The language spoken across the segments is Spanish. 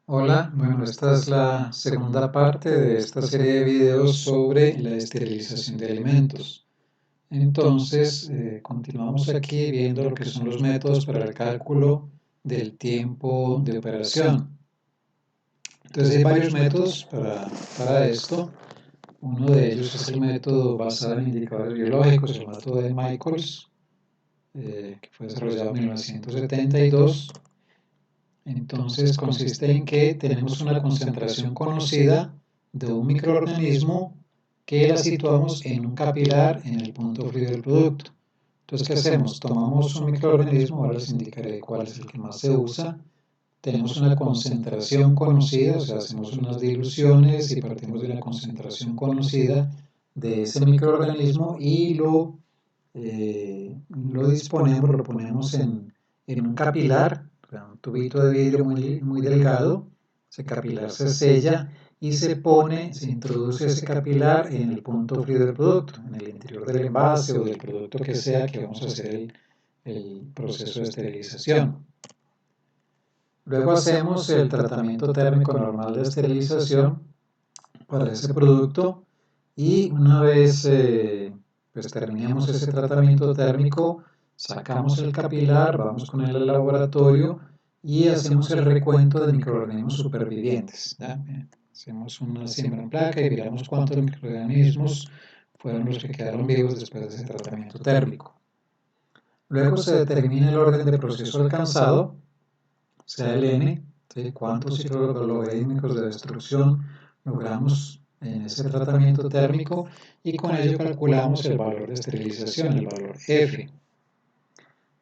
Hola, bueno, esta es la segunda parte de esta serie de videos sobre la esterilización de alimentos. Entonces, continuamos aquí viendo lo que son los métodos para el cálculo del tiempo de operación. Entonces, hay varios métodos para esto. Uno de ellos es el método basado en indicadores biológicos, el método de Michaels, que fue desarrollado en 1972. Entonces consiste en que tenemos una concentración conocida de un microorganismo que la situamos en un capilar en el punto frío del producto. Entonces, ¿qué hacemos? Tomamos un microorganismo, ahora les indicaré cuál es el que más se usa. Tenemos una concentración conocida, o sea, hacemos unas diluciones y partimos de una concentración conocida de ese microorganismo y lo disponemos, lo ponemos en un capilar, o sea, un tubito de vidrio muy delgado. Ese capilar se sella y se introduce ese capilar en el punto frío del producto, en el interior del envase o del producto que sea que vamos a hacer el proceso de esterilización. Luego hacemos el tratamiento térmico normal de esterilización para ese producto y una vez pues terminemos ese tratamiento térmico, sacamos el capilar, vamos con él al laboratorio y hacemos el recuento de microorganismos supervivientes. ¿Ya? Hacemos una siembra en placa y miramos cuántos microorganismos fueron los que quedaron vivos después de ese tratamiento térmico. Luego se determina el orden de proceso alcanzado, sea el N, ¿sí? Cuántos ciclos logarítmicos de destrucción logramos en ese tratamiento térmico y con ello calculamos el valor de esterilización, el valor F.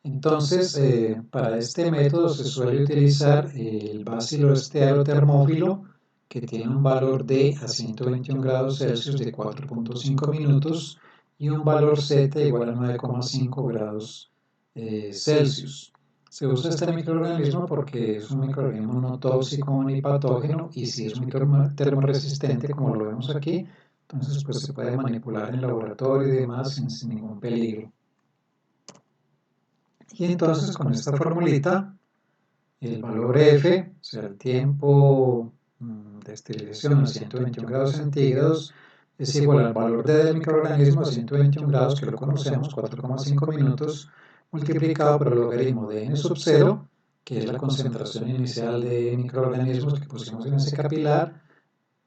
Entonces, para este método se suele utilizar el bacilo estearotermófilo, que tiene un valor D a 121 grados Celsius de 4.5 minutos y un valor Z igual a 9,5 grados Celsius. Se usa este microorganismo porque es un microorganismo no tóxico ni patógeno y si es muy termoresistente, como lo vemos aquí, entonces pues se puede manipular en el laboratorio y demás sin ningún peligro. Y entonces con esta formulita, el valor F, o sea, el tiempo de esterilización a 121 grados centígrados, es igual al valor D del microorganismo a 121 grados, que lo conocemos, 4,5 minutos, multiplicado por el logaritmo de n sub 0, que es la concentración inicial de microorganismos que pusimos en ese capilar,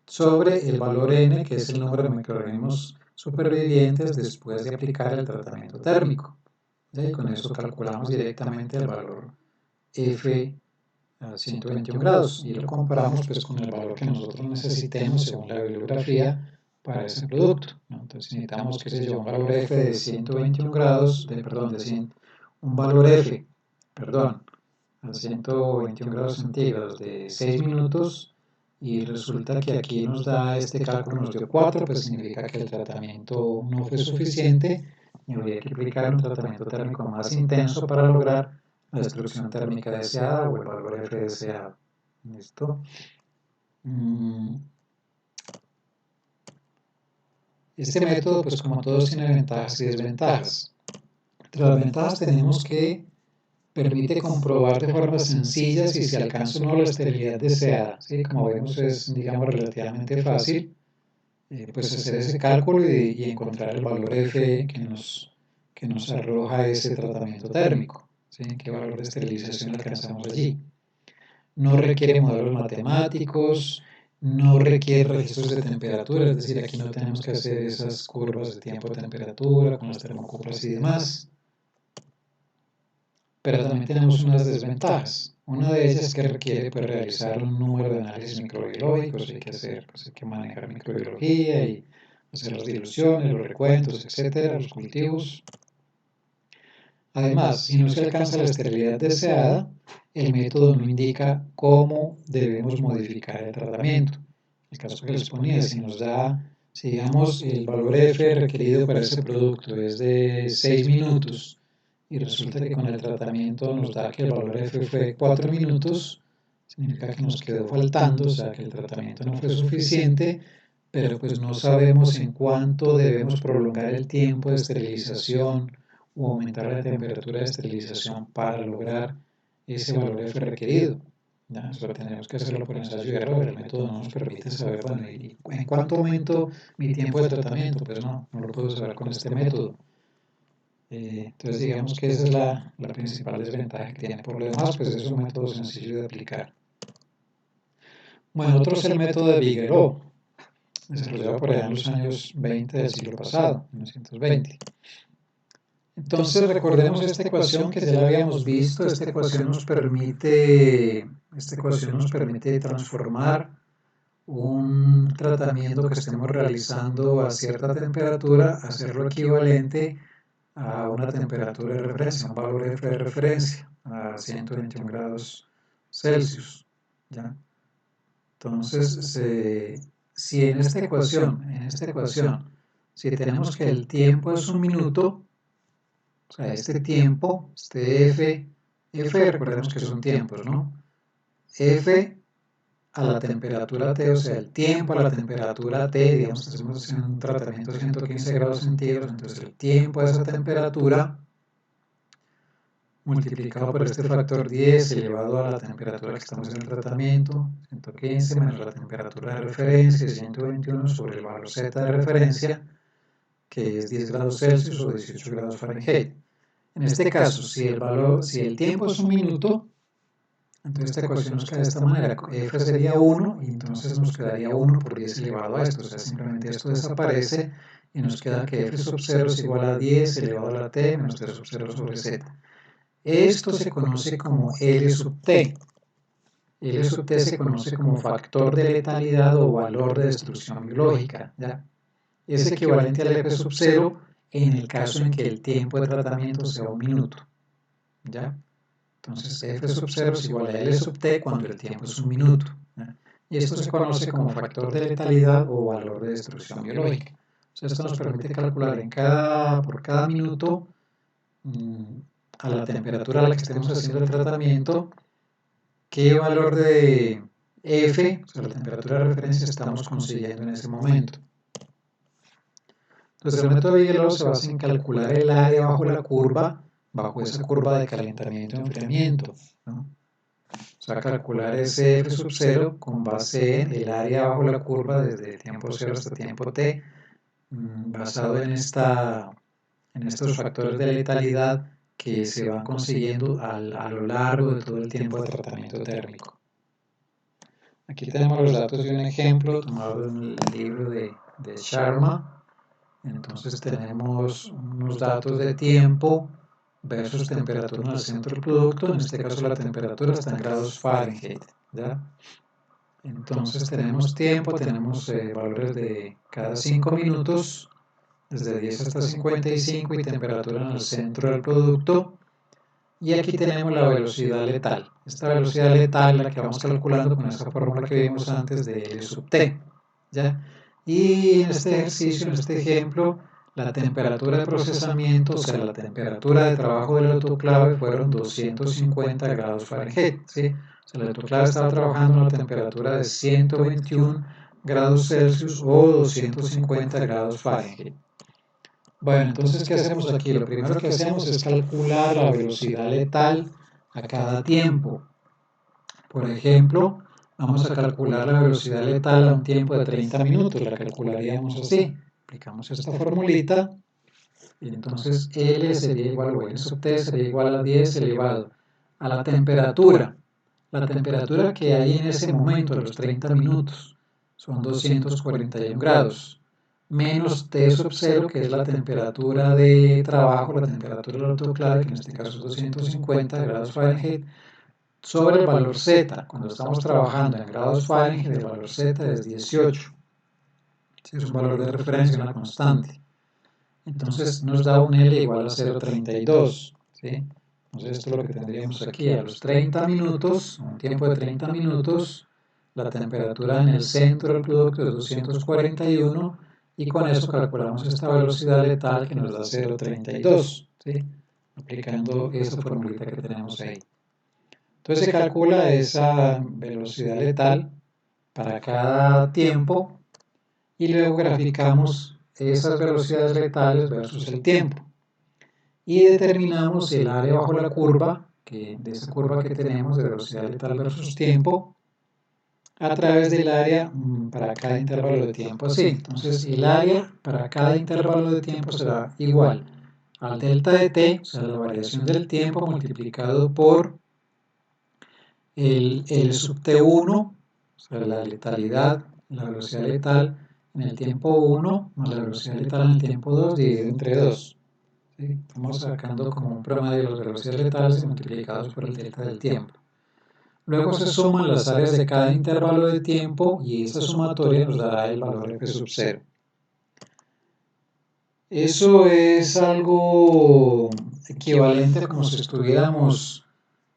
sobre el valor n, que es el número de microorganismos supervivientes después de aplicar el tratamiento térmico. Y con eso calculamos directamente el valor F a 121 grados y lo comparamos pues con el valor que nosotros necesitemos según la bibliografía para ese producto, ¿no? Entonces necesitamos, qué sé yo, un valor F de 121 grados, un valor F, perdón, a 121 grados centígrados de 6 minutos y resulta que aquí nos da este cálculo, nos dio 4, pues significa que el tratamiento no fue suficiente y habría que aplicar un tratamiento térmico más intenso para lograr la destrucción térmica deseada o el valor F deseado. ¿Listo? Este método, pues como todos, tiene ventajas y desventajas. Entre las ventajas tenemos que permite comprobar de forma sencilla si se alcanza o no la esterilidad deseada. ¿Sí? Como vemos es, digamos, relativamente fácil pues hacer ese cálculo y encontrar el valor F que nos arroja ese tratamiento térmico. ¿Sí? ¿Qué valor de esterilización alcanzamos allí? No requiere modelos matemáticos, no requiere registros de temperatura, es decir, aquí no tenemos que hacer esas curvas de tiempo-temperatura con las termocopas y demás. Pero también tenemos unas desventajas. Una de ellas es que requiere pues, realizar un número de análisis microbiológicos, hay que manejar microbiología y hacer las diluciones, los recuentos, etcétera, los cultivos. Además, si no se alcanza la esterilidad deseada, el método no indica cómo debemos modificar el tratamiento. El caso que les ponía, si digamos el valor F requerido para ese producto es de 6 minutos y resulta que con el tratamiento nos da que el valor F fue 4 minutos, significa que nos quedó faltando, o sea que el tratamiento no fue suficiente, pero pues no sabemos en cuánto debemos prolongar el tiempo de esterilización o aumentar la temperatura de esterilización para lograr ese valor F requerido. Ya, eso tenemos que hacerlo por ensayo y error. El método no nos permite saber, bueno, ¿y en cuánto aumento mi tiempo de tratamiento? Pues no lo puedo saber con este método. Entonces digamos que esa es la principal desventaja que tiene. Por lo demás, pues es un método sencillo de aplicar. Bueno, otro es el método de Bigelow, desarrollado por allá en los años 20 del siglo pasado, 1920. Entonces recordemos esta ecuación que ya la habíamos visto. Esta ecuación nos permite transformar un tratamiento que estemos realizando a cierta temperatura, hacerlo equivalente a una temperatura de referencia, un valor F de referencia, a 121 grados Celsius. ¿Ya? Entonces, si en esta ecuación, si tenemos que el tiempo es un minuto, o sea, este tiempo, este F recordemos que son tiempos, ¿no? F a la temperatura T, o sea, el tiempo a la temperatura T, digamos, hacemos un tratamiento a 115 grados centígrados, entonces el tiempo a esa temperatura multiplicado por este factor 10 elevado a la temperatura que estamos en el tratamiento, 115 menos la temperatura de referencia, 121 sobre el valor Z de referencia, que es 10 grados Celsius o 18 grados Fahrenheit. En este caso, si el tiempo es un minuto, entonces esta ecuación nos queda de esta manera, F sería 1 y entonces nos quedaría 1 por 10 elevado a esto, o sea, simplemente esto desaparece y nos queda que F sub 0 es igual a 10 elevado a la T menos T sub 0 sobre Z. Esto se conoce como L sub T. L sub T se conoce como factor de letalidad o valor de destrucción biológica, ¿ya? Es equivalente al F sub 0 en el caso en que el tiempo de tratamiento sea un minuto, ¿ya? Entonces F sub 0 es igual a L sub T cuando el tiempo es un minuto, ¿ya? Y esto se conoce como factor de letalidad o valor de destrucción biológica. O sea, esto nos permite calcular por cada minuto a la temperatura a la que estemos haciendo el tratamiento, qué valor de F, o sea, la temperatura de referencia, estamos consiguiendo en ese momento. Entonces el método de Bigelow se basa en calcular el área bajo esa curva de calentamiento y enfriamiento, ¿no? O sea, calcular ese F sub 0 con base en el área bajo la curva desde tiempo 0 hasta tiempo t, basado en estos factores de letalidad que se van consiguiendo a lo largo de todo el tiempo de tratamiento térmico. Aquí tenemos los datos de un ejemplo tomado en el libro de Sharma. Entonces tenemos unos datos de tiempo versus temperatura en el centro del producto. En este caso la temperatura está en grados Fahrenheit, ¿ya? Entonces tenemos tiempo, tenemos valores de cada 5 minutos, desde 10 hasta 55 y temperatura en el centro del producto. Y aquí tenemos la velocidad letal. Esta velocidad letal la que vamos calculando con esa fórmula que vimos antes de L sub T, ¿ya? Y en este ejercicio, en este ejemplo, la temperatura de procesamiento, o sea, la temperatura de trabajo del autoclave fueron 250 grados Fahrenheit, ¿sí? O sea, el autoclave estaba trabajando a una temperatura de 121 grados Celsius o 250 grados Fahrenheit. Bueno, entonces, ¿qué hacemos aquí? Lo primero que hacemos es calcular la velocidad letal a cada tiempo. Por ejemplo, vamos a calcular la velocidad letal a un tiempo de 30 minutos. La calcularíamos así. Aplicamos esta formulita y entonces L sería igual, o L sub T sería igual a 10 elevado a la temperatura. La temperatura que hay en ese momento, a los 30 minutos, son 241 grados, menos T sub 0, que es la temperatura de trabajo, la temperatura del autoclave, que en este caso es 250 grados Fahrenheit, sobre el valor Z. Cuando estamos trabajando en grados Fahrenheit, el valor Z es 18. Es un valor de referencia, una constante. Entonces nos da un L igual a 0,32. ¿Sí? Entonces esto es lo que tendríamos aquí. A los 30 minutos, a un tiempo de 30 minutos, la temperatura en el centro del producto es 241 y con eso calculamos esta velocidad letal que nos da 0,32. ¿Sí? Aplicando esa formulita que tenemos ahí. Entonces se calcula esa velocidad letal para cada tiempo y luego graficamos esas velocidades letales versus el tiempo y determinamos el área bajo la curva de esa curva que tenemos de velocidad letal versus tiempo a través del área para cada intervalo de tiempo así. Entonces el área para cada intervalo de tiempo será igual al delta de t, o sea, la variación del tiempo multiplicado por el L sub t1, o sea, la letalidad, la velocidad letal en el tiempo 1 más la velocidad letal en el tiempo 2 dividido entre 2. ¿Sí? Estamos sacando como un promedio de las velocidades letales y multiplicados por el delta del tiempo. Luego se suman las áreas de cada intervalo de tiempo y esa sumatoria nos dará el valor f sub 0. Eso es algo equivalente a como si estuviéramos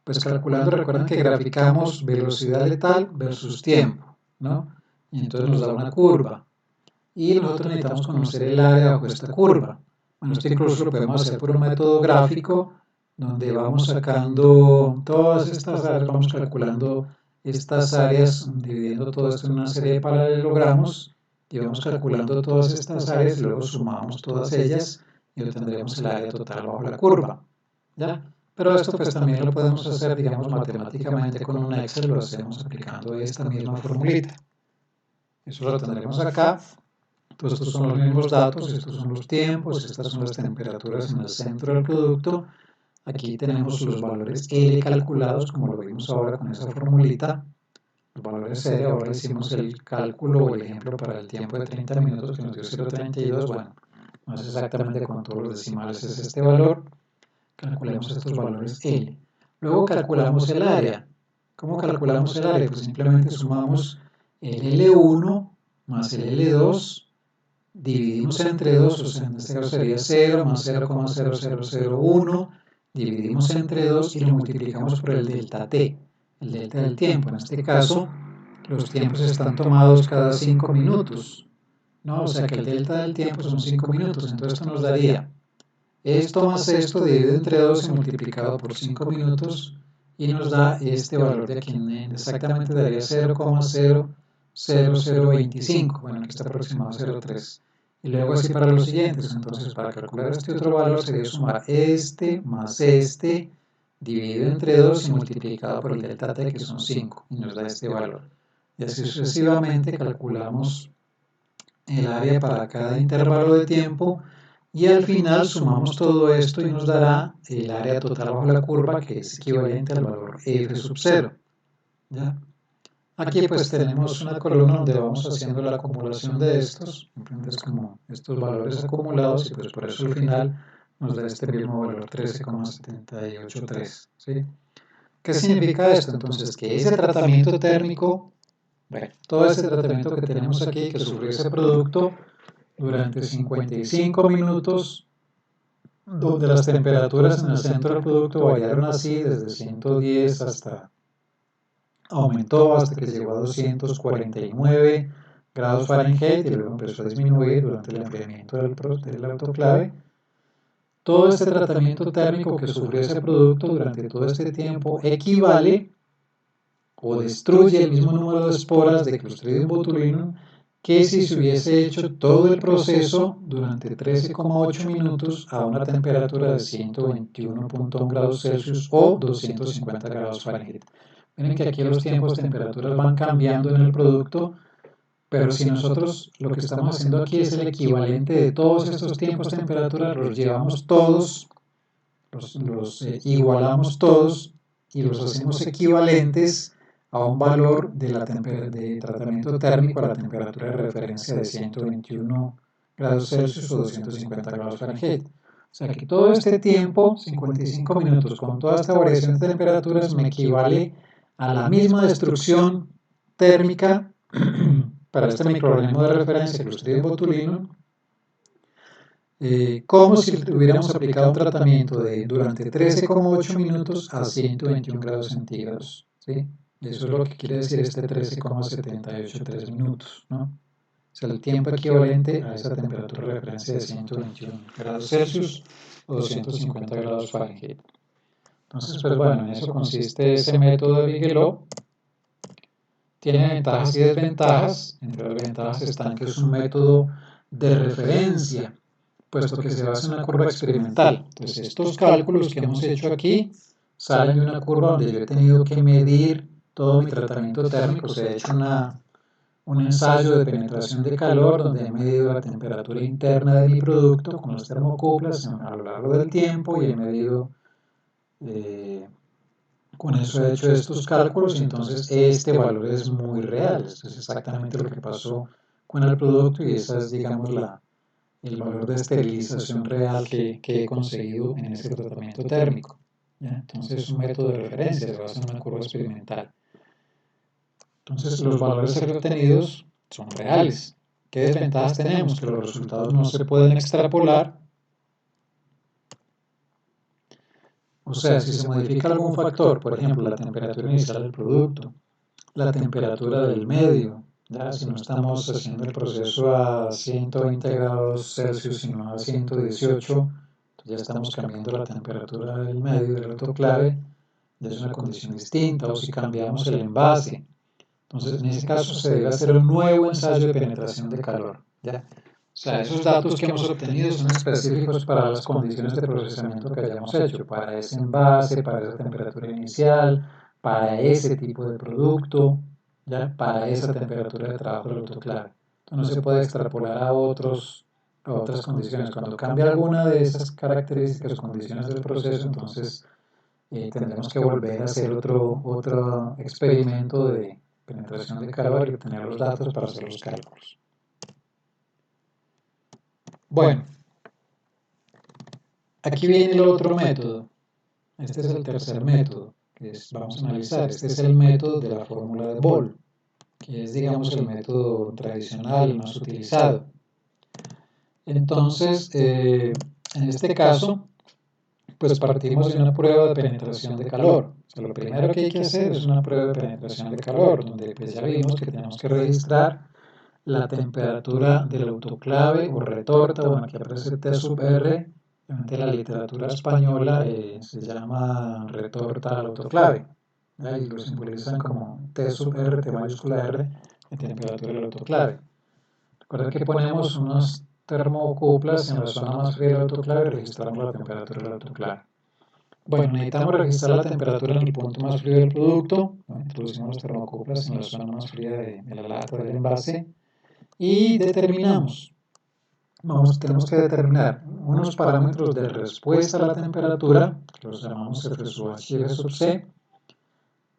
pues calculando, recuerden que graficamos velocidad letal versus tiempo, ¿no? Y entonces nos da una curva. Y nosotros necesitamos conocer el área bajo esta curva. Bueno, esto incluso lo podemos hacer por un método gráfico, donde vamos sacando todas estas áreas, vamos calculando estas áreas, dividiendo todo esto en una serie de paralelogramos, y vamos calculando todas estas áreas, y luego sumamos todas ellas, y obtendremos el área total bajo la curva, ¿ya? Pero esto pues también lo podemos hacer, digamos, matemáticamente con un Excel, lo hacemos aplicando esta misma formulita. Eso lo tendremos acá. Entonces estos son los mismos datos, estos son los tiempos, estas son las temperaturas en el centro del producto. Aquí tenemos los valores L calculados, como lo vimos ahora con esa formulita. Los valores R, ahora hicimos el cálculo o el ejemplo para el tiempo de 30 minutos que nos dio 0,32. Bueno, no es exactamente con todos los decimales es este valor. Calculemos estos valores L. Luego calculamos el área. ¿Cómo calculamos el área? Pues simplemente sumamos el L1 más el L2, dividimos entre 2, o sea, en este caso sería 0 más 0,0001, dividimos entre 2 y lo multiplicamos por el delta t, el delta del tiempo. En este caso, los tiempos están tomados cada 5 minutos, ¿no? O sea que el delta del tiempo son 5 minutos, entonces esto nos daría esto más esto dividido entre 2 y multiplicado por 5 minutos y nos da este valor de aquí, exactamente daría 0,00025, bueno, aquí está aproximado a 0,3. Y luego así para los siguientes, entonces para calcular este otro valor sería sumar este más este dividido entre 2 y multiplicado por el delta t, que son 5, y nos da este valor. Y así sucesivamente calculamos el área para cada intervalo de tiempo y al final sumamos todo esto y nos dará el área total bajo la curva, que es equivalente al valor f sub 0. ¿Ya? Aquí pues tenemos una columna donde vamos haciendo la acumulación de estos, entonces como estos valores acumulados, y pues por eso al final nos da este mismo valor 13,783. ¿Sí? ¿Qué significa esto? Entonces que ese tratamiento térmico, bueno, todo ese tratamiento que tenemos aquí, que sufrió ese producto durante 55 minutos, donde las temperaturas en el centro del producto variaron así desde 110 hasta aumentó hasta que llegó a 249 grados Fahrenheit y luego empezó a disminuir durante el enfriamiento del autoclave. Todo este tratamiento térmico que sufrió ese producto durante todo este tiempo equivale o destruye el mismo número de esporas de Clostridium botulinum que si se hubiese hecho todo el proceso durante 13,8 minutos a una temperatura de 121,1 grados Celsius o 250 grados Fahrenheit. Miren que aquí los tiempos, temperaturas van cambiando en el producto, pero si nosotros lo que estamos haciendo aquí es el equivalente de todos estos tiempos, temperaturas, los llevamos todos, los igualamos todos y los hacemos equivalentes a un valor de tratamiento térmico a la temperatura de referencia de 121 grados Celsius o 250 grados Fahrenheit. O sea que todo este tiempo, 55 minutos, con toda esta variación de temperaturas, me equivale a la misma destrucción térmica para este microorganismo de referencia, Clostridium botulinum, como si hubiéramos aplicado un tratamiento durante 13,8 minutos a 121 grados centígrados. ¿Sí? Eso es lo que quiere decir este 13,783 minutos, ¿no? O sea, el tiempo equivalente a esa temperatura de referencia de 121 grados Celsius o 250 grados Fahrenheit. Entonces, pues bueno, en eso consiste ese método de Bigelow. Tiene ventajas y desventajas. Entre las ventajas están que es un método de referencia, puesto que se basa en una curva experimental. Entonces, estos cálculos que hemos hecho aquí salen de una curva donde yo he tenido que medir todo mi tratamiento térmico. Se ha hecho un ensayo de penetración de calor donde he medido la temperatura interna de mi producto con los termocuplas a lo largo del tiempo y he medido, con eso he hecho estos cálculos y entonces este valor es muy real. Esto es exactamente lo que pasó con el producto y esa es, digamos, el valor de esterilización real que he conseguido en ese tratamiento térmico. ¿Ya? Entonces es un método de referencia, se basa en una curva experimental. Entonces los valores obtenidos son reales. ¿Qué desventajas tenemos? Que los resultados no se pueden extrapolar. O sea, si se modifica algún factor, por ejemplo, la temperatura inicial del producto, la temperatura del medio, ya si no estamos haciendo el proceso a 120 grados Celsius, sino a 118, ya estamos cambiando la temperatura del medio del autoclave, ya es una condición distinta, o si cambiamos el envase. Entonces, en ese caso se debe hacer un nuevo ensayo de penetración de calor, ¿ya? O sea, esos datos que hemos obtenido son específicos para las condiciones de procesamiento que hayamos hecho, para ese envase, para esa temperatura inicial, para ese tipo de producto, ¿ya? Para esa temperatura de trabajo del autoclave. Entonces no se puede extrapolar a otras condiciones. Cuando cambia alguna de esas características o condiciones del proceso, entonces tendremos que volver a hacer otro experimento de penetración de calor y obtener los datos para hacer los cálculos. Bueno, aquí viene el otro método. Este es el tercer método que vamos a analizar. Este es el método de la fórmula de Boole, que es, digamos, el método tradicional más utilizado. Entonces, en este caso, pues partimos de una prueba de penetración de calor. O sea, lo primero que hay que hacer es una prueba de penetración de calor, donde pues ya vimos que tenemos que registrar la temperatura del autoclave o retorta, bueno, aquí aparece T sub R, en la literatura española se llama retorta al autoclave, y lo simbolizan como T sub R, T mayúscula R, de temperatura del autoclave. Recuerda que ponemos unos termocuplas en la zona más fría del autoclave y registramos la temperatura del autoclave. Bueno, necesitamos registrar la temperatura en el punto más frío del producto, ¿no? Introducimos los termocuplas en la zona más fría de la lata del envase y determinamos, tenemos que determinar unos parámetros de respuesta a la temperatura, que los llamamos F sub H y F sub C,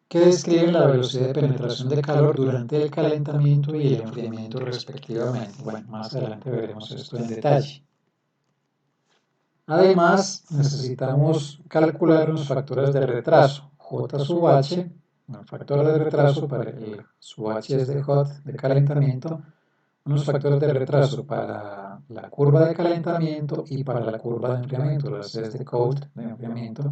que describen la velocidad de penetración de calor durante el calentamiento y el enfriamiento respectivamente. Bueno, más adelante veremos esto en detalle. Además, necesitamos calcular unos factores de retraso, J sub H, el factor de retraso para el sub H es de hot, de calentamiento, unos factores de retraso para la curva de calentamiento y para la curva de enfriamiento, las C de cold, de enfriamiento.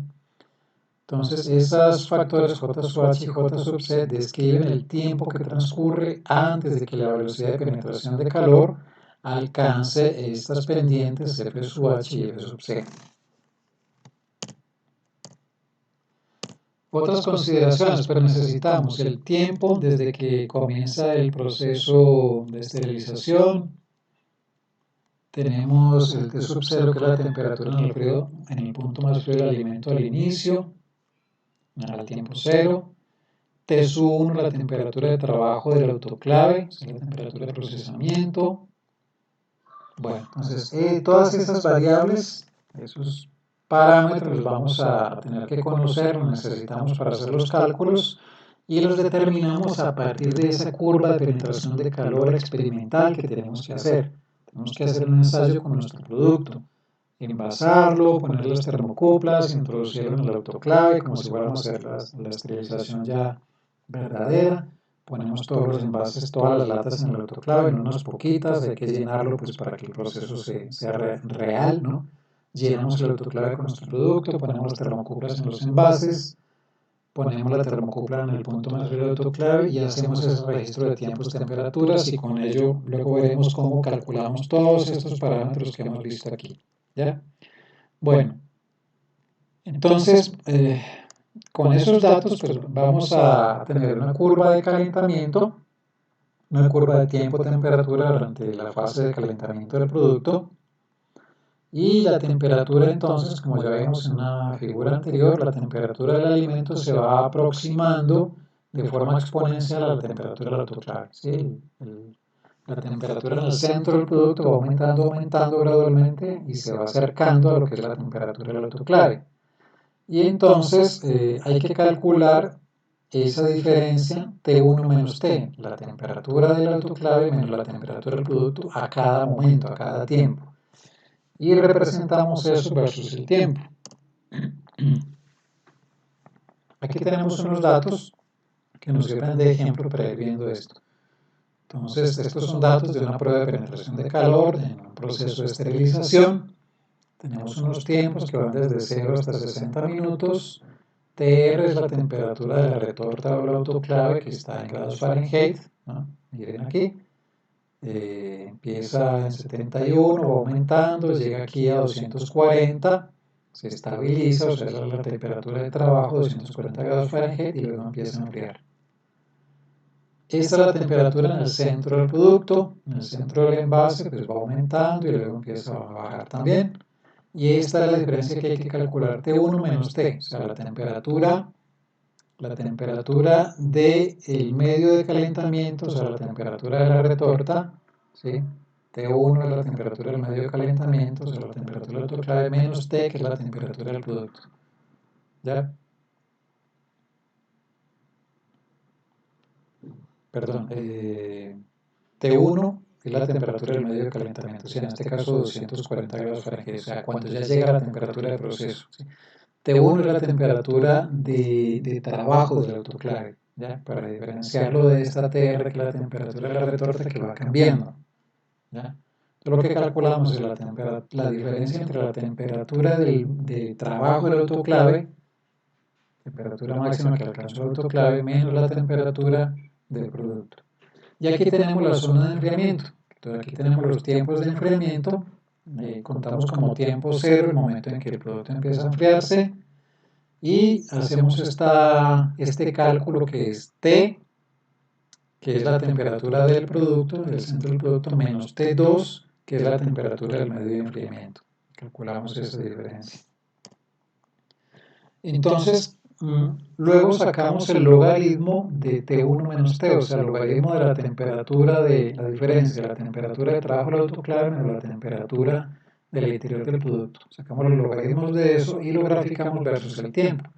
Entonces, esos factores J sub H y J sub C describen el tiempo que transcurre antes de que la velocidad de penetración de calor alcance estas pendientes F sub H y F sub C. Otras consideraciones, pero necesitamos el tiempo desde que comienza el proceso de esterilización. Tenemos el T sub 0, que es la temperatura en el punto más frío del alimento al inicio, al tiempo cero. T sub 1, la temperatura de trabajo del autoclave, es la temperatura de procesamiento. Bueno, entonces todas esas variables, esos parámetros los vamos a tener que conocer, los necesitamos para hacer los cálculos y los determinamos a partir de esa curva de penetración de calor experimental que tenemos que hacer. Tenemos que hacer un ensayo con nuestro producto, envasarlo, poner las termocuplas, introducirlo en el autoclave como si fuéramos a hacer la esterilización ya verdadera. Ponemos todos los envases, todas las latas en el autoclave, en unas poquitas, hay que llenarlo pues para que el proceso sea real, ¿no? Llenamos el autoclave con nuestro producto, ponemos las termocuplas en los envases, ponemos la termocupla en el punto más frío del autoclave y hacemos ese registro de tiempos, temperaturas y con ello luego veremos cómo calculamos todos estos parámetros que hemos visto aquí, ¿ya? Bueno, entonces con esos datos pues vamos a tener una curva de calentamiento, una curva de tiempo-temperatura durante la fase de calentamiento del producto Y la temperatura entonces, como ya vimos en una figura anterior, la temperatura del alimento se va aproximando de forma exponencial a la temperatura del autoclave. ¿Sí? La temperatura en el centro del producto va aumentando gradualmente y se va acercando a lo que es la temperatura del autoclave. Y entonces hay que calcular esa diferencia T1 menos T, la temperatura del autoclave menos la temperatura del producto a cada momento, a cada tiempo. Y representamos eso versus el tiempo. Aquí tenemos unos datos que nos sirven de ejemplo para ir viendo esto. Entonces, estos son datos de una prueba de penetración de calor en un proceso de esterilización. Tenemos unos tiempos que van desde 0 hasta 60 minutos. TR es la temperatura de la retorta o el autoclave que está en grados Fahrenheit, ¿no? Miren aquí. Empieza en 71, va aumentando, llega aquí a 240, se estabiliza, o sea, es la temperatura de trabajo, 240 grados Fahrenheit, y luego empieza a enfriar. Esta es la temperatura en el centro del producto, en el centro del envase, pues va aumentando y luego empieza a bajar también. Y esta es la diferencia que hay que calcular, T1 menos T, o sea, la temperatura del medio de calentamiento, o sea, la temperatura de la retorta, ¿sí? T1 es la temperatura del medio de calentamiento, o sea, la temperatura del autoclave, menos T, que es la temperatura del producto. ¿Ya? Perdón, T1 es la temperatura del medio de calentamiento, o sea, en este caso 240 grados Fahrenheit, o sea, cuando ya llega a la temperatura de proceso, ¿sí? T1 es la temperatura de trabajo del autoclave, ¿ya? Para diferenciarlo de esta TR, que es la temperatura de la retorta que va cambiando, ¿ya? Entonces, lo que calculamos es la diferencia entre la temperatura de trabajo del autoclave, temperatura máxima que alcanzó el autoclave, menos la temperatura del producto. Y aquí tenemos la zona de enfriamiento. Entonces aquí tenemos los tiempos de enfriamiento. Contamos como tiempo cero el momento en que el producto empieza a enfriarse. Y hacemos este cálculo que es T, que es la temperatura del producto, del centro del producto, menos T2, que es la temperatura del medio de enfriamiento. Calculamos esa diferencia. Entonces, luego sacamos el logaritmo de T1 menos T, o sea, el logaritmo de la temperatura de la diferencia de la temperatura de trabajo del autoclave menos la temperatura del interior del producto. Sacamos los logaritmos de eso y lo graficamos versus el tiempo.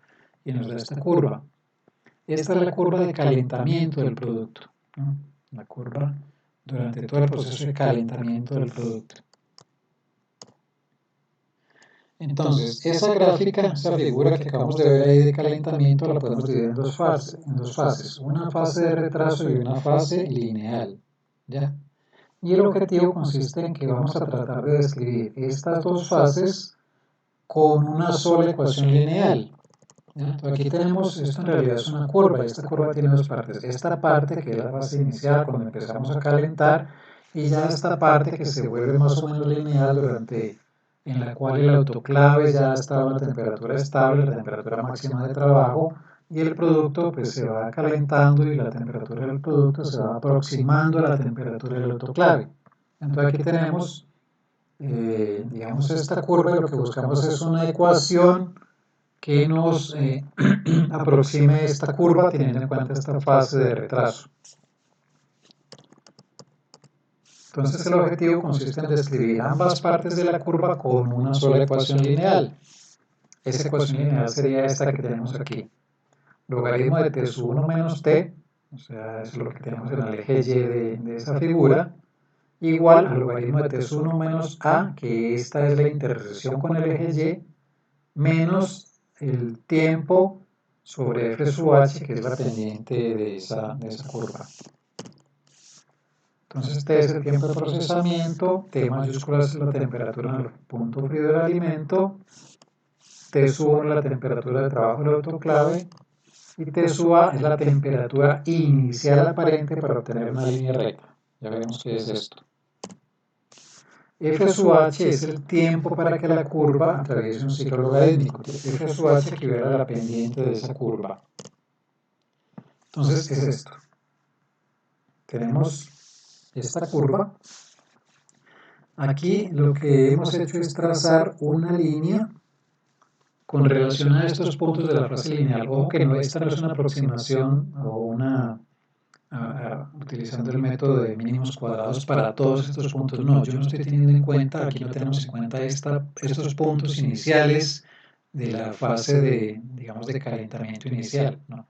Y nos da esta curva. Esta es la curva de calentamiento del producto, ¿no? La curva durante todo el proceso de calentamiento del producto. Entonces, esa gráfica, esa figura que acabamos de ver ahí de calentamiento, la podemos dividir en dos fases, una fase de retraso y una fase lineal, ¿ya? Y el objetivo consiste en que vamos a tratar de describir estas dos fases con una sola ecuación lineal. Entonces aquí tenemos, esto en realidad es una curva, y esta curva tiene dos partes. Esta parte que es la fase inicial, cuando empezamos a calentar, y ya esta parte que se vuelve más o menos lineal en la cual el autoclave ya está a una temperatura estable, la temperatura máxima de trabajo, y el producto pues se va calentando y la temperatura del producto se va aproximando a la temperatura del autoclave. Entonces aquí tenemos, digamos, esta curva, y lo que buscamos es una ecuación que nos aproxime esta curva teniendo en cuenta esta fase de retraso. Entonces el objetivo consiste en describir ambas partes de la curva con una sola ecuación lineal. Esa ecuación lineal sería esta que tenemos aquí. Logaritmo de t sub 1 menos t, o sea, es lo que tenemos en el eje y de esa figura, igual al logaritmo de t sub 1 menos a, que esta es la intersección con el eje y, menos el tiempo sobre f sub h, que es la pendiente de esa curva. Entonces T es el tiempo de procesamiento, T mayúscula es la temperatura en el punto frío del alimento, T sub 1 es la temperatura de trabajo del autoclave y T sub A es la temperatura inicial aparente para obtener una línea recta. Ya vemos qué es esto. F sub h es el tiempo para que la curva atraviese un ciclo logarítmico. F sub h equivale a la pendiente de esa curva. Entonces es esto. Tenemos esta curva. Aquí lo que hemos hecho es trazar una línea con relación a estos puntos de la fase lineal. Ojo que no, esta no es una aproximación o utilizando el método de mínimos cuadrados para todos estos puntos. No, yo no estoy teniendo en cuenta, aquí no tenemos en cuenta estos puntos iniciales de la fase de, digamos, de calentamiento inicial, ¿no?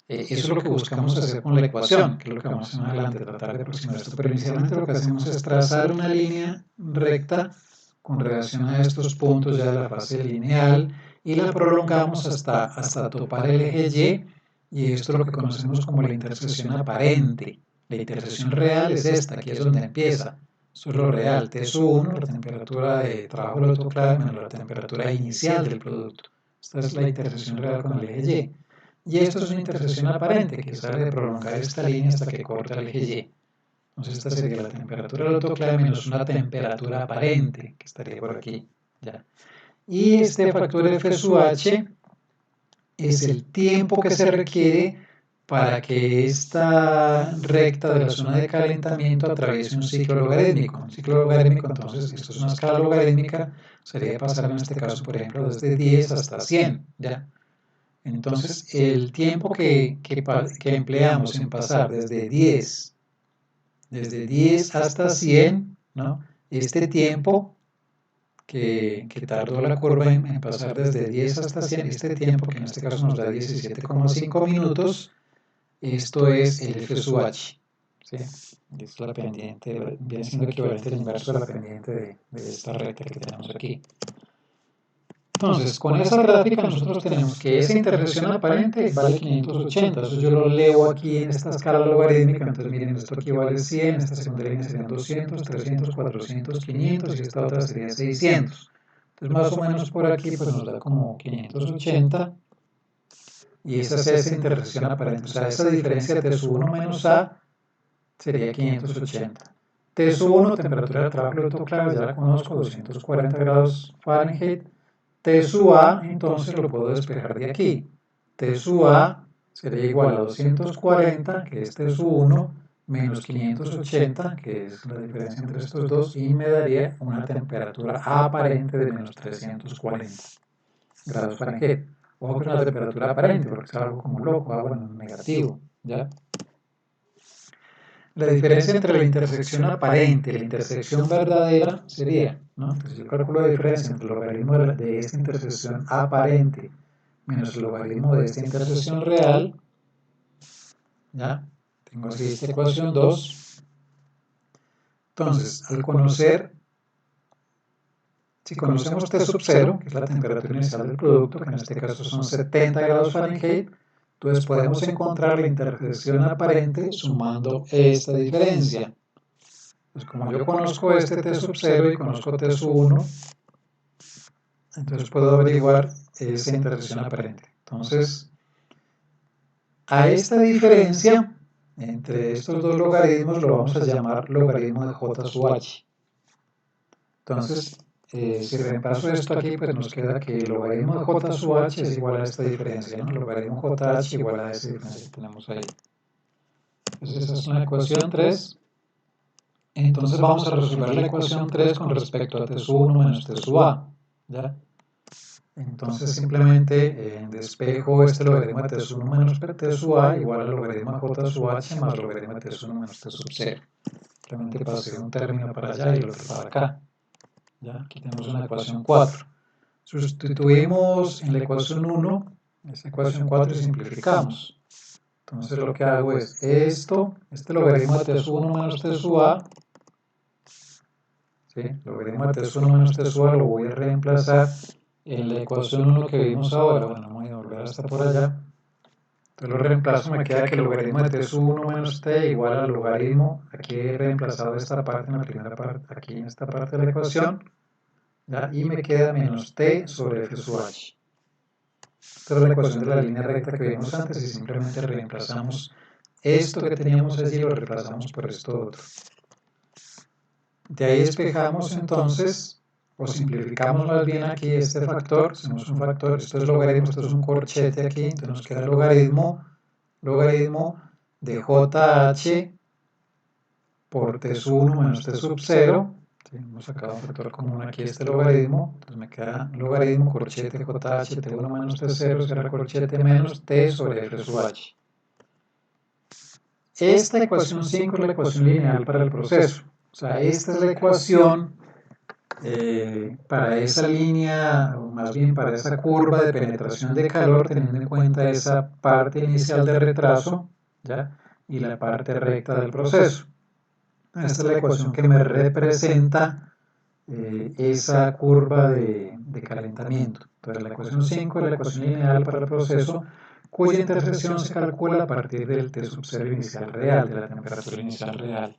Eso es lo que buscamos hacer con la ecuación, que es lo que vamos a hacer más adelante, tratar de aproximar esto. Pero inicialmente lo que hacemos es trazar una línea recta con relación a estos puntos ya de la fase lineal y la prolongamos hasta topar el eje Y esto es lo que conocemos como la intersección aparente. La intersección real es esta, aquí es donde empieza. Eso es lo real, T sub 1, la temperatura de trabajo del autoclave menos la temperatura inicial del producto. Esta es la intersección real con el eje Y. Y esto es una intersección aparente que sale de prolongar esta línea hasta que corta el eje Y. Entonces esta sería la temperatura del autoclave menos una temperatura aparente, que estaría por aquí. ¿Ya? Y este factor F sub H es el tiempo que se requiere para que esta recta de la zona de calentamiento atraviese un ciclo logarítmico. Un ciclo logarítmico, entonces, esto es una escala logarítmica, sería pasar en este caso, por ejemplo, desde 10 hasta 100, ¿ya? Entonces, el tiempo que empleamos en pasar desde 10 hasta 100, ¿no? Este tiempo que tardó la curva en pasar desde 10 hasta 100, este tiempo que en este caso nos da 17,5 minutos, esto es el F sub H, ¿sí? Es la pendiente, viene siendo equivalente al inverso de la pendiente de esta recta que tenemos aquí. Entonces, con esa gráfica nosotros tenemos que esa intersección aparente vale 580, eso yo lo leo aquí en esta escala logarítmica, entonces miren, esto aquí vale 100, esta segunda línea serían 200, 300, 400, 500 y esta otra sería 600. Entonces más o menos por aquí pues nos da como 580 y esa es esa intersección aparente, o sea, esa diferencia de T sub 1 menos A sería 580. T sub 1, temperatura de trabajo del autoclave, ya la conozco, 240 grados Fahrenheit. T sub A, entonces lo puedo despejar de aquí. T sub A sería igual a 240, que es T sub 1, menos 580, que es la diferencia entre estos dos, y me daría una temperatura aparente de menos 340 grados Fahrenheit. Ojo que es una temperatura aparente, porque es algo como loco, algo negativo, ¿ya? La diferencia entre la intersección aparente y la intersección verdadera sería, ¿no? Entonces yo calculo la diferencia entre el logaritmo de esta intersección aparente menos el logaritmo de esta intersección real, ¿ya? Tengo así esta ecuación 2. Entonces, al conocer, si conocemos T sub 0, que es la temperatura inicial del producto, que en este caso son 70 grados Fahrenheit, entonces podemos encontrar la intersección aparente sumando esta diferencia. Pues como yo conozco este T sub 0 y conozco T sub 1, entonces puedo averiguar esa intersección aparente. Entonces, a esta diferencia entre estos dos logaritmos lo vamos a llamar logaritmo de J sub H. Entonces, si reemplazo esto aquí, pues nos queda que el logaritmo de J sub H es igual a esta diferencia, ¿no? El logaritmo JH igual a esa diferencia que tenemos ahí. Entonces, esa es una ecuación 3. Entonces vamos a resolver la ecuación 3 con respecto a T sub 1 menos T sub A, ¿ya? Entonces simplemente despejo este logaritmo de T sub 1 menos T sub A igual al logaritmo de J sub H más logaritmo de T sub 1 menos T sub 0. Simplemente pasé un término para allá y el otro para acá, ¿ya? Aquí tenemos una ecuación 4. Sustituimos en la ecuación 1 esa ecuación 4 y simplificamos. Entonces lo que hago es esto, este logaritmo de T sub 1 menos T sub A, ¿sí? Logaritmo de T sub 1 menos T sub A lo voy a reemplazar en la ecuación 1 que vimos ahora. Bueno, voy a volver hasta por allá. Entonces lo reemplazo, me queda que el logaritmo de T sub 1 menos T igual al logaritmo, aquí he reemplazado esta parte en la primera parte, aquí en esta parte de la ecuación, ¿ya? Y me queda menos T sobre F sub H. Esta es la ecuación de la línea recta que vimos antes y simplemente reemplazamos esto que teníamos allí, lo reemplazamos por esto otro. De ahí despejamos entonces, o simplificamos más bien aquí este factor, hacemos un factor, esto es logaritmo, esto es un corchete aquí, entonces nos queda logaritmo de JH por T1 menos T sub 0. ¿Sí? Hemos sacado un factor común aquí este logaritmo, entonces me queda logaritmo corchete JH T1 menos T0 será corchete menos T sobre F sub H. Esta ecuación 5 es la ecuación lineal para el proceso. O sea, esta es la ecuación para esa línea, o más bien para esa curva de penetración de calor, teniendo en cuenta esa parte inicial de retraso, ¿ya? Y la parte recta del proceso. Esta es la ecuación que me representa esa curva de calentamiento. Entonces la ecuación 5 es la ecuación lineal para el proceso, cuya intersección se calcula a partir del T sub 0 inicial real, de la temperatura inicial real.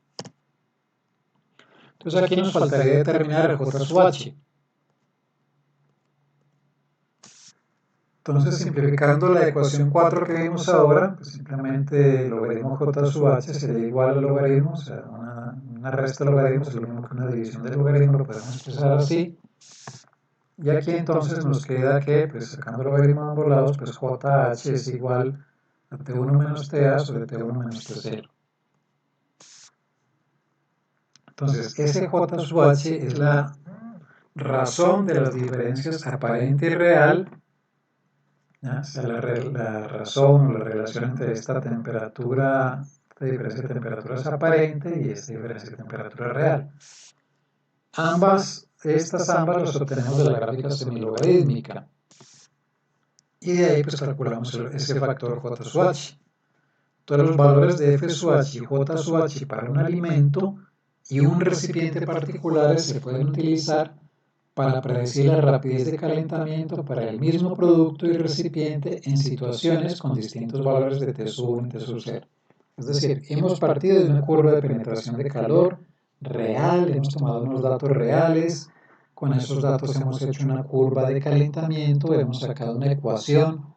Entonces aquí nos faltaría determinar el J sub H. Entonces, simplificando la ecuación 4 que vimos ahora, pues simplemente el logaritmo J sub H sería igual al logaritmo, o sea, una resta de logaritmos es lo mismo que una división del logaritmo, lo podemos expresar así. Y aquí entonces nos queda que, pues sacando el logaritmo de ambos lados, pues JH es igual a T1 menos TA sobre T1 menos T0. Entonces, ese J sub H es la razón de las diferencias aparente y real, ¿ya? O sea, la razón o la relación entre esta temperatura, esta diferencia de temperatura es aparente y esta diferencia de temperatura es real. Estas ambas las obtenemos de la gráfica semilogarítmica. Y de ahí pues calculamos ese factor J sub H. Entonces los valores de F sub H y J sub H para un alimento y un recipiente particulares se pueden utilizar para predecir la rapidez de calentamiento para el mismo producto y recipiente en situaciones con distintos valores de T sub 1 y T sub 0. Es decir, hemos partido de una curva de penetración de calor real, hemos tomado unos datos reales, con esos datos hemos hecho una curva de calentamiento, hemos sacado una ecuación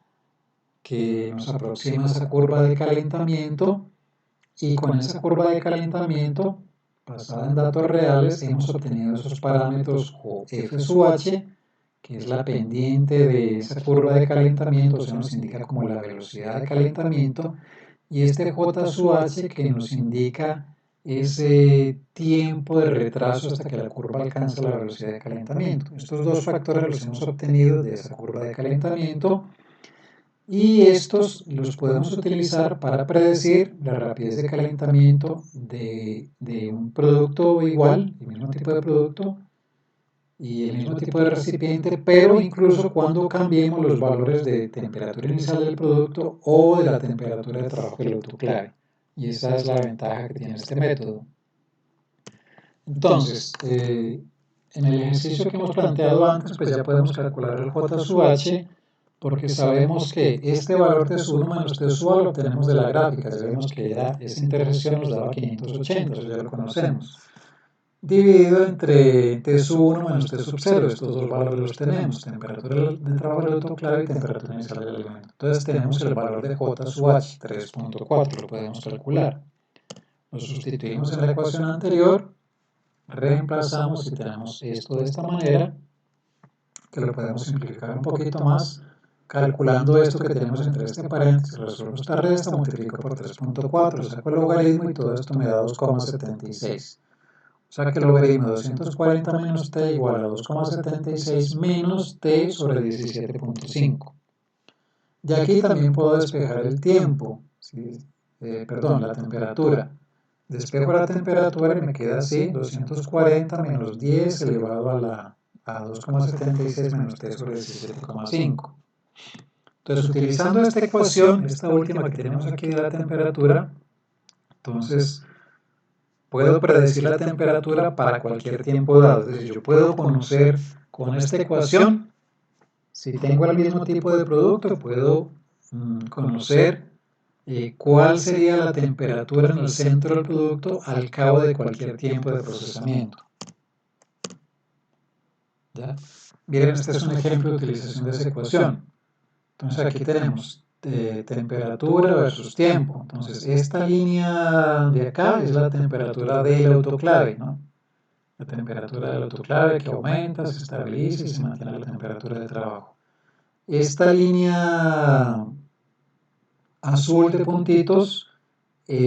que nos aproxima a esa curva de calentamiento y con esa curva de calentamiento basada en datos reales hemos obtenido esos parámetros o F sub H, que es la pendiente de esa curva de calentamiento, se nos indica como la velocidad de calentamiento, y este J sub H que nos indica ese tiempo de retraso hasta que la curva alcanza la velocidad de calentamiento. Estos dos factores los hemos obtenido de esa curva de calentamiento y estos los podemos utilizar para predecir la rapidez de calentamiento de un producto igual, el mismo tipo de producto y el mismo tipo de recipiente, pero incluso cuando cambiemos los valores de temperatura inicial del producto o de la temperatura de trabajo del autoclave. Y esa es la ventaja que tiene este método. Entonces, en el ejercicio que hemos planteado antes, pues ya podemos calcular el J sub H, porque sabemos que este valor T sub 1 menos T sub A lo obtenemos de la gráfica, sabemos que esa intersección nos daba 580, eso ya lo conocemos. Dividido entre T sub 1 menos T sub 0, estos dos valores los tenemos, temperatura de trabajo del autoclave y temperatura inicial del alimento. Entonces tenemos el valor de J sub H, 3.4, lo podemos calcular. Lo sustituimos en la ecuación anterior, reemplazamos y tenemos esto de esta manera, que lo podemos simplificar un poquito más, calculando esto que tenemos entre este paréntesis, resuelvo esta resta, multiplico por 3.4, saco el logaritmo y todo esto me da 2,76. O sea que el logaritmo de 240 menos t igual a 2,76 menos t sobre 17.5. Y aquí también puedo despejar el tiempo, ¿sí? La temperatura. Despejo la temperatura y me queda así, 240 menos 10 elevado a 2,76 menos t sobre 17,5. Entonces, utilizando esta ecuación, esta última que tenemos aquí de la temperatura, entonces puedo predecir la temperatura para cualquier tiempo dado. Es decir, yo puedo conocer con esta ecuación, si tengo el mismo tipo de producto, puedo conocer cuál sería la temperatura en el centro del producto al cabo de cualquier tiempo de procesamiento. ¿Ya? Miren, este es un ejemplo de utilización de esa ecuación. Entonces aquí tenemos temperatura versus tiempo. Entonces esta línea de acá es la temperatura del autoclave, ¿no? La temperatura del autoclave que aumenta, se estabiliza y se mantiene la temperatura de trabajo. Esta línea azul de puntitos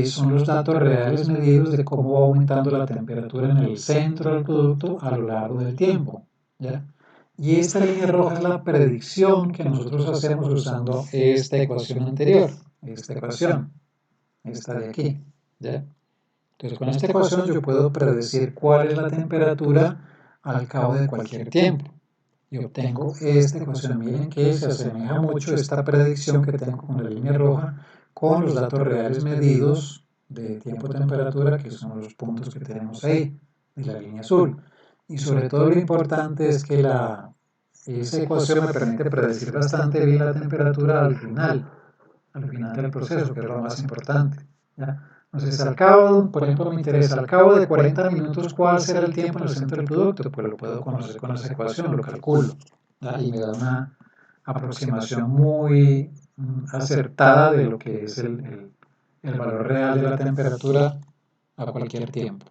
son los datos reales medidos de cómo va aumentando la temperatura en el centro del producto a lo largo del tiempo, ¿ya? Y esta línea roja es la predicción que nosotros hacemos usando esta ecuación anterior, esta ecuación, esta de aquí, ¿ya? Entonces, con esta ecuación yo puedo predecir cuál es la temperatura al cabo de cualquier tiempo. Y obtengo esta ecuación. Miren que se asemeja mucho esta predicción que tengo con la línea roja con los datos reales medidos de tiempo-temperatura, que son los puntos que tenemos ahí, de la línea azul. Y sobre todo lo importante es que esa ecuación me permite predecir bastante bien la temperatura al final del proceso, que es lo más importante, ¿ya? Entonces, al cabo, por ejemplo, me interesa, al cabo de 40 minutos, ¿cuál será el tiempo en el centro del producto? Pues lo puedo conocer con esa ecuación, lo calculo, ¿ya? Y me da una aproximación muy acertada de lo que es el valor real de la temperatura a cualquier tiempo.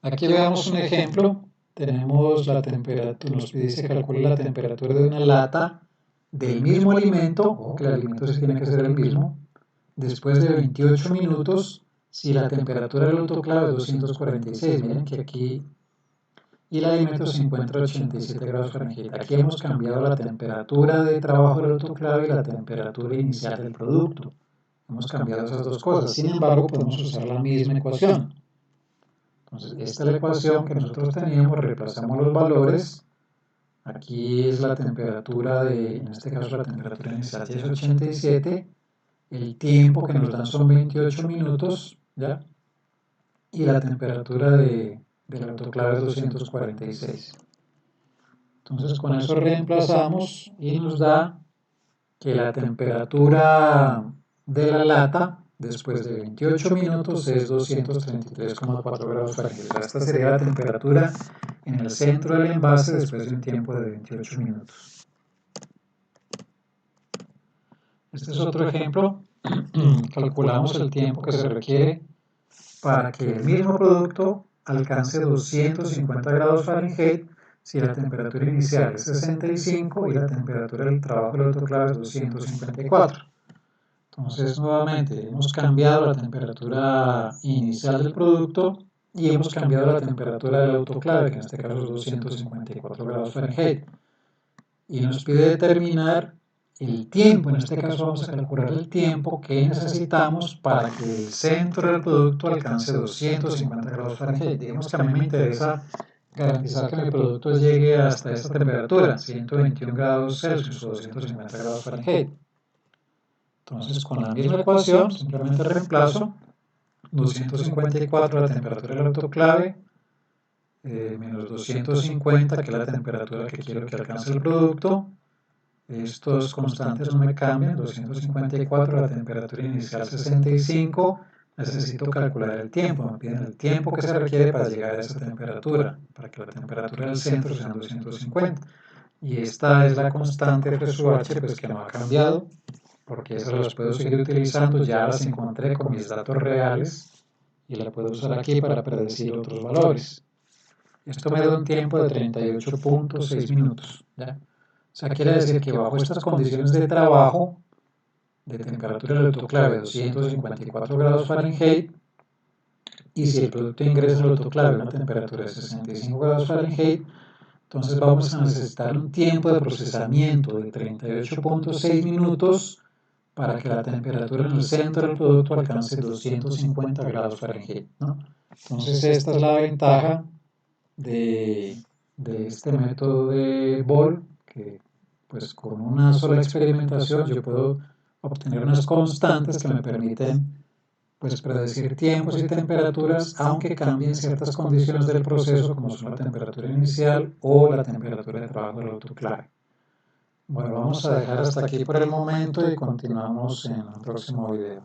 Aquí veamos un ejemplo. Tenemos la temperatura, nos dice calcular la temperatura de una lata del mismo alimento, o que el alimento sí tiene que ser el mismo, después de 28 minutos, si la temperatura del autoclave es 246. Miren que aquí, y el alimento se encuentra a 87 grados Fahrenheit. Aquí hemos cambiado la temperatura de trabajo del autoclave y la temperatura inicial del producto. Hemos cambiado esas dos cosas. Sin embargo, podemos usar la misma ecuación. Entonces, esta es la ecuación que nosotros teníamos, reemplazamos los valores. Aquí es la temperatura en este caso la temperatura inicial es 87, el tiempo que nos dan son 28 minutos, ¿ya? Y la temperatura del autoclave es 246. Entonces con eso reemplazamos y nos da que la temperatura de la lata después de 28 minutos es 233,4 grados Fahrenheit. Esta sería la temperatura en el centro del envase después de un tiempo de 28 minutos. Este es otro ejemplo. Calculamos el tiempo que se requiere para que el mismo producto alcance 250 grados Fahrenheit si la temperatura inicial es 65 y la temperatura del trabajo del autoclave es 254. Entonces, nuevamente, hemos cambiado la temperatura inicial del producto y hemos cambiado la temperatura del autoclave, que en este caso es 254 grados Fahrenheit. Y nos pide determinar el tiempo, en este caso vamos a calcular el tiempo que necesitamos para que el centro del producto alcance 250 grados Fahrenheit. Digamos que a mí me interesa garantizar que mi producto llegue hasta esta temperatura, 121 grados Celsius o 250 grados Fahrenheit. Entonces, con la misma ecuación, simplemente reemplazo 254 la temperatura del autoclave, menos 250, que es la temperatura que quiero que alcance el producto. Estos constantes no me cambian, 254, la temperatura inicial 65, necesito calcular el tiempo, me piden el tiempo que se requiere para llegar a esa temperatura, para que la temperatura del centro sea 250. Y esta es la constante F sub H, pues que no ha cambiado, porque esas las puedo seguir utilizando, ya las encontré con mis datos reales y la puedo usar aquí para predecir otros valores. Esto me da un tiempo de 38.6 minutos, ¿ya? O sea, quiere decir que bajo estas condiciones de trabajo, de temperatura del autoclave de 254 grados Fahrenheit, y si el producto ingresa al autoclave a una temperatura de 65 grados Fahrenheit, entonces vamos a necesitar un tiempo de procesamiento de 38.6 minutos para que la temperatura en el centro del producto alcance 250 grados Fahrenheit, ¿no? Entonces esta es la ventaja de este método de Boole, que pues con una sola experimentación yo puedo obtener unas constantes que me permiten pues predecir tiempos y temperaturas, aunque cambien ciertas condiciones del proceso, como son la temperatura inicial o la temperatura de trabajo del autoclave. Bueno, vamos a dejar hasta aquí por el momento y continuamos en el próximo video.